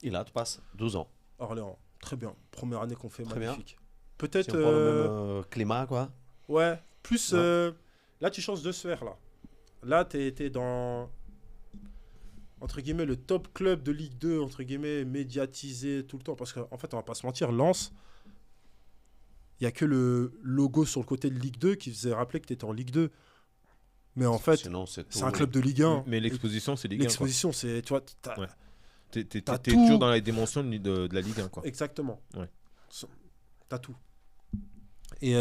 Et là, tu passes 12 ans. Orléans, très bien. Première année qu'on fait, Très bien. magnifique. C'est Peut-être, encore le même climat, quoi. ouais, plus, Ouais. là tu changes de sphère, là. Là, t'es dans, entre guillemets, le top club de Ligue 2, entre guillemets, médiatisé tout le temps. Parce qu'en fait, on va pas se mentir, Lens, il y a que le logo sur le côté de Ligue 2 qui faisait rappeler que t'étais en Ligue 2. Mais en fait, Sinon, c'est c'est un tout. club de Ligue 1. Mais l'exposition, c'est Ligue 1. quoi. L'exposition, c'est, tu vois, Ouais. T'es t'as t'es tout. toujours dans les dimensions de la Ligue 1, quoi. Exactement. Ouais. T'as tout. Et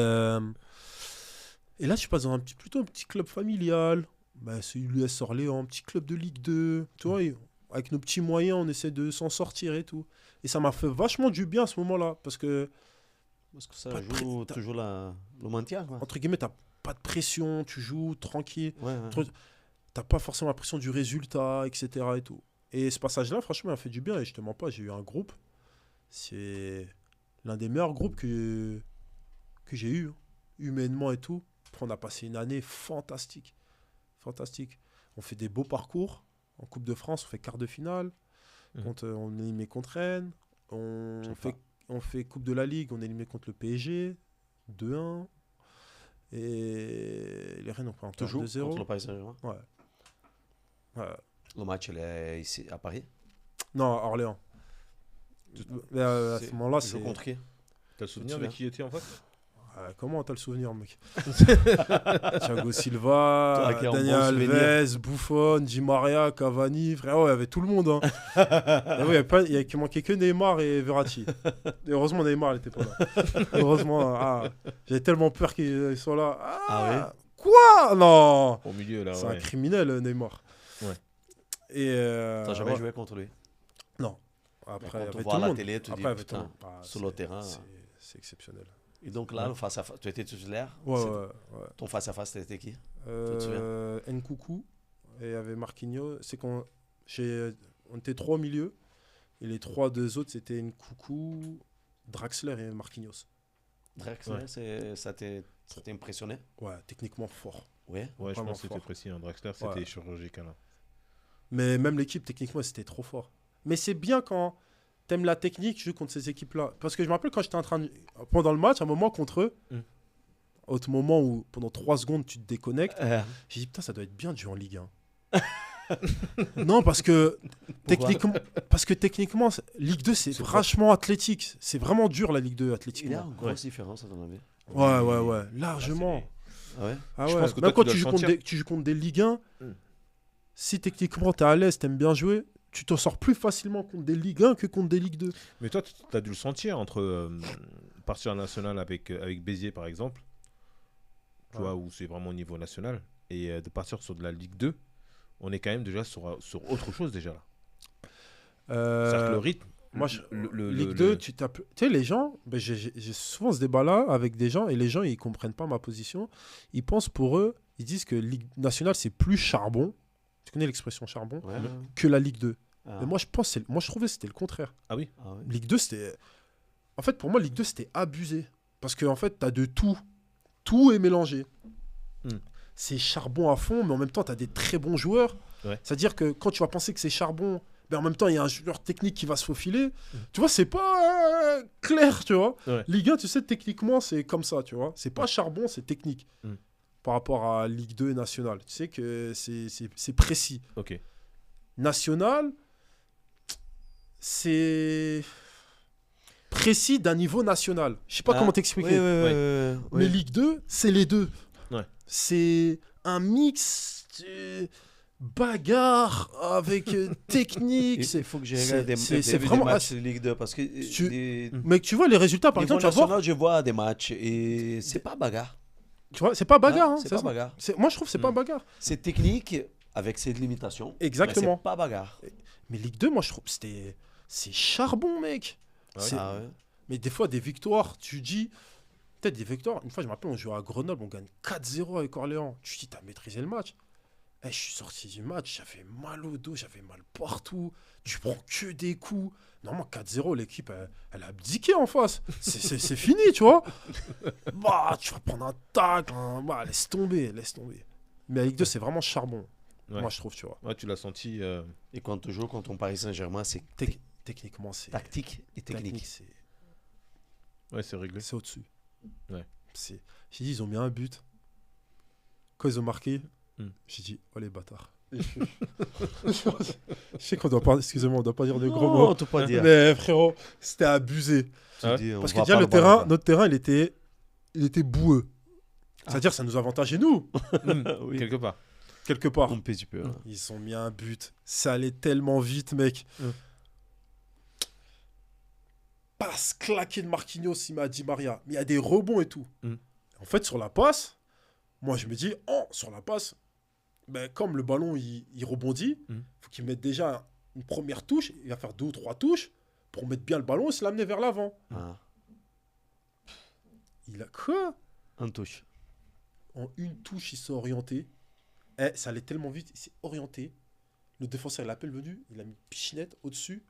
là, je passe dans plutôt un petit club familial. Bah, c'est l'US Orléans, un petit club de Ligue 2. Tu vois, et avec nos petits moyens, on essaie de s'en sortir et tout. Et ça m'a fait vachement du bien à ce moment-là. Parce que, Parce que ça Pas de joue t'as- toujours le maintien, quoi. entre guillemets, t'as pas de pression, tu joues tranquille. Ouais, ouais. Trop- T'as pas forcément la pression du résultat, etc. Et tout. Et ce passage-là, franchement, m'a fait du bien. Et je te mens pas, j'ai eu un groupe. C'est l'un des meilleurs groupes que j'ai eu, hein, humainement et tout. Après, on a passé une année fantastique. Fantastique. On fait des beaux parcours. En Coupe de France, on fait quart de finale. Mhm. On est éliminé contre Rennes. On Sympa. fait, on fait Coupe de la Ligue, on est éliminé contre le PSG. 2-1. Et les Rennes ont pris un Toujours 2-0. contre le Paris Saint-Germain. Ouais. Ouais. Le match, il est ici, à Paris. Non, à Orléans. Mais, à ce moment-là, Tu joues c'est. contre qui? T'as le souvenir Tu de te qui était en face? Comment t'as le souvenir, mec? Thiago Silva, Toi qui as un Daniel bon souvenir. Alves, Buffon, Di Maria, Cavani. Frère, ouais, il y avait tout le monde. Hein. Ah ouais, il manquait que Neymar et Verratti. Et heureusement, Neymar n'était pas là. Heureusement, j'avais tellement peur qu'il soit là. Ah Quoi? Non! Au milieu, là, C'est un ouais. criminel, Neymar. Ouais. Et T'as jamais ouais. joué contre lui? Non. Après, Quand il y tu avait vois tout à le la monde. télé, tu dis, Après, il y avait tout le putain, monde. sur le terrain. C'est exceptionnel. Et donc là, le face-à-face, tu étais titulaire. Ouais, C'est- ouais, ouais. Ton face-à-face, c'était qui? te souviens Nkoukou et il y avait Marquinhos. C'est qu'on on était trois au milieu et les deux autres c'était Nkoukou, Draxler et Marquinhos. Drexler, Ouais. ça t'est impressionné? Ouais, techniquement fort. Ouais. Ouais, je Vraiment pense que c'était fort. précis. Hein. Draxler, c'était Ouais. chirurgical. Hein. Mais même l'équipe techniquement c'était trop fort. Mais c'est bien quand t'aimes la technique, tu joues contre ces équipes-là. Parce que je me rappelle quand j'étais en train de... pendant le match, un moment contre eux, Mm. autre moment où pendant 3 secondes tu te déconnectes, j'ai dit putain ça doit être bien de jouer en Ligue 1. Non parce que techniquement Ligue 2 c'est C'est vachement athlétique, c'est vraiment dur la Ligue 2 Il y a athlétiquement. une grosse différence à ton avis? Ouais, largement. Ah ouais? Ah Je ouais. pense que Même toi, quand tu tu dois joues le contre sentir. tu joues contre des Ligue 1, Mm. si techniquement t'es à l'aise, t'aimes bien jouer, tu t'en sors plus facilement contre des Ligue 1 que contre des Ligue 2. Mais toi, tu as dû le sentir entre partir en national avec Béziers, par exemple, tu Ouais. vois, où c'est vraiment au niveau national, et de partir sur de la Ligue 2, on est quand même déjà sur autre chose déjà là. C'est-à-dire que le rythme, Moi, Ligue le- 2, tu tapes. Tu sais, les gens, ben, j'ai souvent ce débat-là avec des gens et les gens, ils comprennent pas ma position. Ils pensent pour eux, ils disent que Ligue nationale, c'est plus charbon. Tu connais l'expression charbon Ouais. que la Ligue 2. Ah. Mais moi, je trouvais que c'était le contraire. Ah oui. Ah ouais. Ligue 2, c'était. En fait, pour moi, Ligue 2, c'était abusé. Parce que, en fait, tu as de tout. Tout est mélangé. Hmm. C'est charbon à fond, mais en même temps, tu as des très bons joueurs. Ouais. C'est-à-dire que quand tu vas penser que c'est charbon, ben en même temps, il y a un joueur technique qui va se faufiler. Tu vois, c'est pas clair, tu vois. Ouais. Ligue 1, tu sais, techniquement, c'est comme ça, tu vois. C'est pas charbon, c'est technique. Hmm. Par rapport à Ligue 2 et Nationale. Tu sais que c'est précis. Ok. National, c'est précis d'un niveau national. Je sais pas Ah, comment t'expliquer. Mais Ligue 2, c'est les deux. Ouais. C'est un mix de bagarre avec technique. Il faut que j'ai c'est- regardé c'est des vraiment- matchs de Ligue 2 parce que Mais tu vois les résultats, par niveau exemple, tu vas voir. national, je vois des matchs et c'est pas bagarre. Tu vois, c'est pas bagarre. Ah, hein, c'est c'est pas ça. bagarre. Moi, je trouve que c'est pas Mm. bagarre. C'est technique avec ses limitations. Exactement. Mais c'est pas bagarre. Mais Ligue 2, moi, je trouve que c'est charbon, mec. Ah ouais. C'est- Ah ouais. Mais des fois, des victoires, tu dis. Peut-être des victoires. Une fois, je me rappelle, on jouait à Grenoble, on gagne 4-0 avec Orléans. Tu dis, t'as maîtrisé le match. Je suis sorti du match, j'avais mal au dos, j'avais mal partout. Tu prends que des coups. Normalement, 4-0, l'équipe, elle a abdiqué en face. C'est fini, tu vois. Bah, tu vas prendre un tacle. Bah, laisse tomber, laisse tomber. Mais la Ligue 2, c'est vraiment charbon. Ouais. Moi, je trouve, tu vois. Ouais, tu l'as senti. Et quand tu joues contre ton Paris Saint-Germain, c'est Tec- techniquement, c'est... Tactique et technique. Ouais, c'est réglé. C'est au-dessus. Ouais. J'ai dit, ils ont mis un but. Quand ils ont marqué, j'ai dit, oh les bâtards. Je sais qu'on doit pas, excusez-moi, on doit pas dire de gros mots. On peut pas dire. Mais frérot, c'était abusé. Ah ouais. Tu dis, on Parce que va déjà, pas le le terrain, ballon, notre terrain, il était boueux. C'est-à-dire, ça nous avantageait, nous, Oui. Quelque part. quelque part. Un petit peu. Hein. Ils ont mis un but. Ça allait tellement vite, mec. Passe claquée de Marquinhos, il m'a dit Maria. Mais il y a des rebonds et tout. En fait, sur la passe, moi, je me dis, sur la passe, ben, comme le ballon, il rebondit, faut qu'il mette déjà une première touche. Il va faire 2 ou 3 touches pour mettre bien le ballon et se l'amener vers l'avant. Ah. Il a quoi? Un touche. En une touche, il s'est orienté. Ça allait tellement vite, il s'est orienté. Le défenseur, il a appelé venu, il a mis Pichinette au-dessus.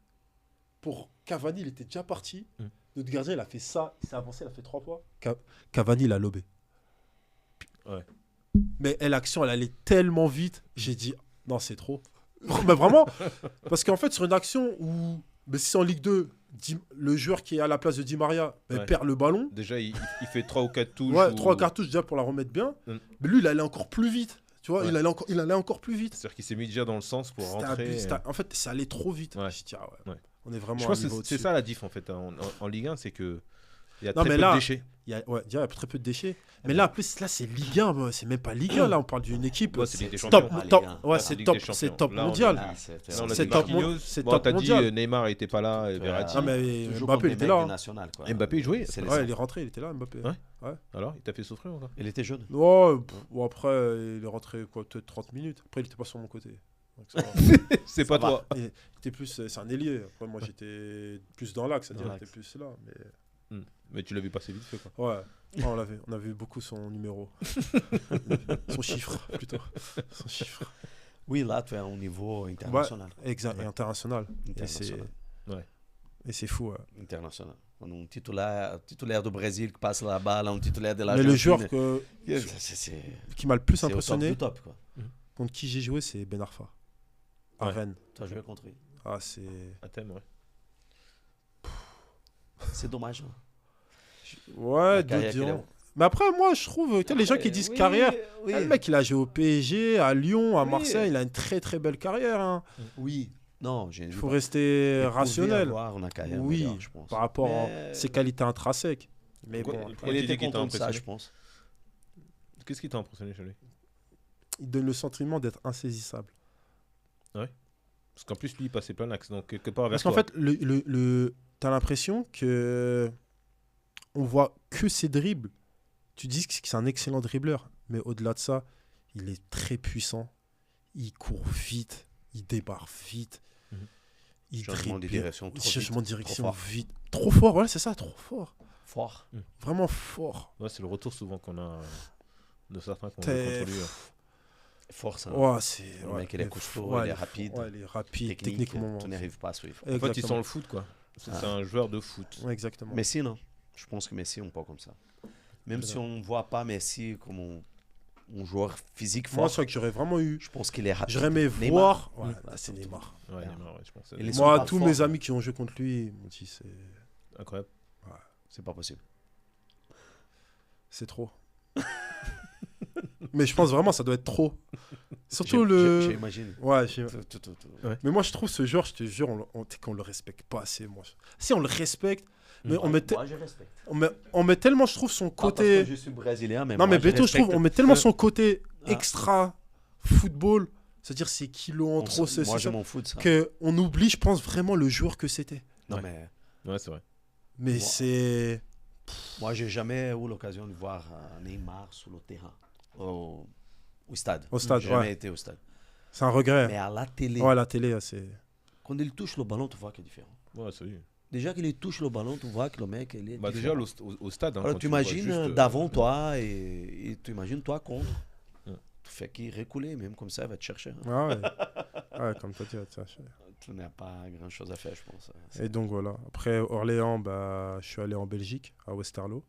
Pour Cavani, il était déjà parti. Notre gardien, il a fait ça, il s'est avancé, il a fait 3 fois. Cavani, il a lobé. Ouais. Mais l'action, elle allait tellement vite, j'ai dit, non, c'est trop. Mais vraiment, parce qu'en fait, sur une action où, mais si c'est en Ligue 2, le joueur qui est à la place de Di Maria perd le ballon. Déjà, il fait 3 ou 4 touches. Ouais, 3 ou 4 touches déjà pour la remettre bien. Mais lui, il allait encore plus vite. Tu vois, il allait encore plus vite. C'est-à-dire qu'il s'est mis déjà dans le sens pour rentrer. En fait, ça allait trop vite. Ouais. Je dis, on est vraiment Je à un pense niveau que c'est au-dessus. ça la diff en fait. En Ligue 1, c'est que il y a Non, très mais peu là, de déchets. Il y a très peu de déchets. Mais là, en plus, là, c'est Ligue 1. moi, C'est même pas Ligue 1. Là, on parle d'une équipe. Ouais, c'est Ligue des top, Champions. top, Ligue 1. ouais, Ah, c'est Ligue top, des Champions. c'est top Là, on est mondial. là. Ah, c'était- Là, on a C'est dit top Marquinhos. c'est Bon, top t'as dit mondial. Neymar était pas là, et Verratti. Ah, mais Toujours Mbappé, contre il était les là. mecs hein. du national, quoi. Mbappé, il jouait. C'est les Ouais, autres. il est rentré, il était là, Mbappé. Ouais. Alors, il t'a fait souffrir encore. Il était jeune. Bon, après, il est rentré peut-être 30 minutes. Après, il était pas sur mon côté. Donc, ça va. C'est pas va. toi. Il était plus, c'est un ailier. Après, moi, j'étais plus dans l'axe, c'est-à-dire Dans qu'il était plus là. Mais tu l'as vu passer vite fait quoi. Ouais, on a vu beaucoup son numéro. Son chiffre, plutôt. Son chiffre. Oui, là, tu es à un niveau international. Exact, et international. International. Et c'est fou. Ouais. International. On a un titulaire du Brésil qui passe la balle, un titulaire de Mais l'Argentine. le joueur C'est qui m'a le plus au top impressionné, du top, quoi. contre qui j'ai joué, c'est Ben Arfa. À Ouais. Rennes. Tu as joué contre lui. Ah, c'est... À thème, ouais. C'est dommage. Hein. Ouais, La carrière d'autres qu'il a. diront. Mais après, moi, je trouve, tu sais, les gens qui disent Oui, carrière, oui. le mec, il a joué au PSG, à Lyon, à Oui. Marseille, il a une très très belle carrière. Hein. Oui. Non, j'ai Il faut rester rationnel. Avoir une carrière Oui, meilleure, je pense. par rapport Mais- à ses qualités intrinsèques. Mais Quoi- bon, Pourquoi Il tu était dis qu'il t'a content de ça, impressionné je pense. Qu'est-ce qui t'a impressionné chez lui? il donne le sentiment d'être insaisissable. Parce qu'en plus, lui, il passait plein d'axes. Donc, quelque part, Parce vers qu'en toi. fait, t'as l'impression que on voit que ses dribbles. Tu dis que c'est un excellent dribbleur, mais au-delà de ça, il est très puissant. Il court vite, il débarre vite. Mhm. Il Changement de dribble, direction trop changement de vite, direction trop fort. vite. Trop fort, voilà, c'est ça, trop fort. Fort. Vraiment fort. Ouais, c'est le retour souvent qu'on a de certains qu'on T'es- joue contre lui. Force. Hein. Ouais, c'est... Le ouais, mec, il est mais costaud, ouais, il est rapide. Ouais, il est rapide, Technique, techniquement. tu n'arrives pas à suivre. En fait, il Exactement. sent le foot, quoi. C'est un joueur de foot. Ouais, exactement. Messi, non. Je pense que Messi est un peu comme ça. Même si on ne voit pas Messi comme un joueur physique Moi, fort, c'est vrai que j'aurais vraiment eu... je pense qu'il est rapide. J'aurais aimé Neymar. voir... Ouais, Mm. là, c'est Neymar. Ouais, Merde. Neymar, ouais, je pense. Et les- Ils Moi, sont pas tous forts, mes hein. amis qui ont joué contre lui m'ont dit c'est... Incroyable. C'est pas possible. C'est trop. Mais je pense vraiment ça doit être trop. Surtout le... J'imagine. Ouais, Tout. mais moi je trouve ce joueur, je te jure, qu'on le respecte pas assez. Moi. Si on le respecte, mais on met, Moi, je respecte. on met tellement, je trouve, son Pas parce côté... que je suis brésilien, mais Non moi, mais Beto, je respecte. trouve, on met tellement son côté Ah. extra football, c'est-à-dire ses kilos en trop, Moi, je m'en fous de ça. qu'on oublie, je pense, vraiment le joueur que c'était. Non, Ouais. mais Ouais, c'est vrai. Mais Moi- c'est... moi, j'ai jamais eu l'occasion de voir Neymar sur le terrain, au stade. Au stade, J'ai jamais ouais. été au stade. C'est un regret. Mais à la télé, Ouais, la télé, c'est... quand il touche le ballon, tu vois qu'il est différent. Ouais, c'est lui. Déjà qu'il touche le ballon, tu vois que le mec, il est Bah, déjà, différent. au stade. Hein, Alors, quand tu vois imagines juste, d'avant toi et tu imagines toi contre. Ouais. Tu fais qu'il reculer, même comme ça, il va te chercher. hein. Ah ouais. Ouais, comme toi, Tu n'as pas grand-chose à faire, je pense. Et donc voilà. Après Orléans, bah, je suis allé en Belgique, à Westerlo.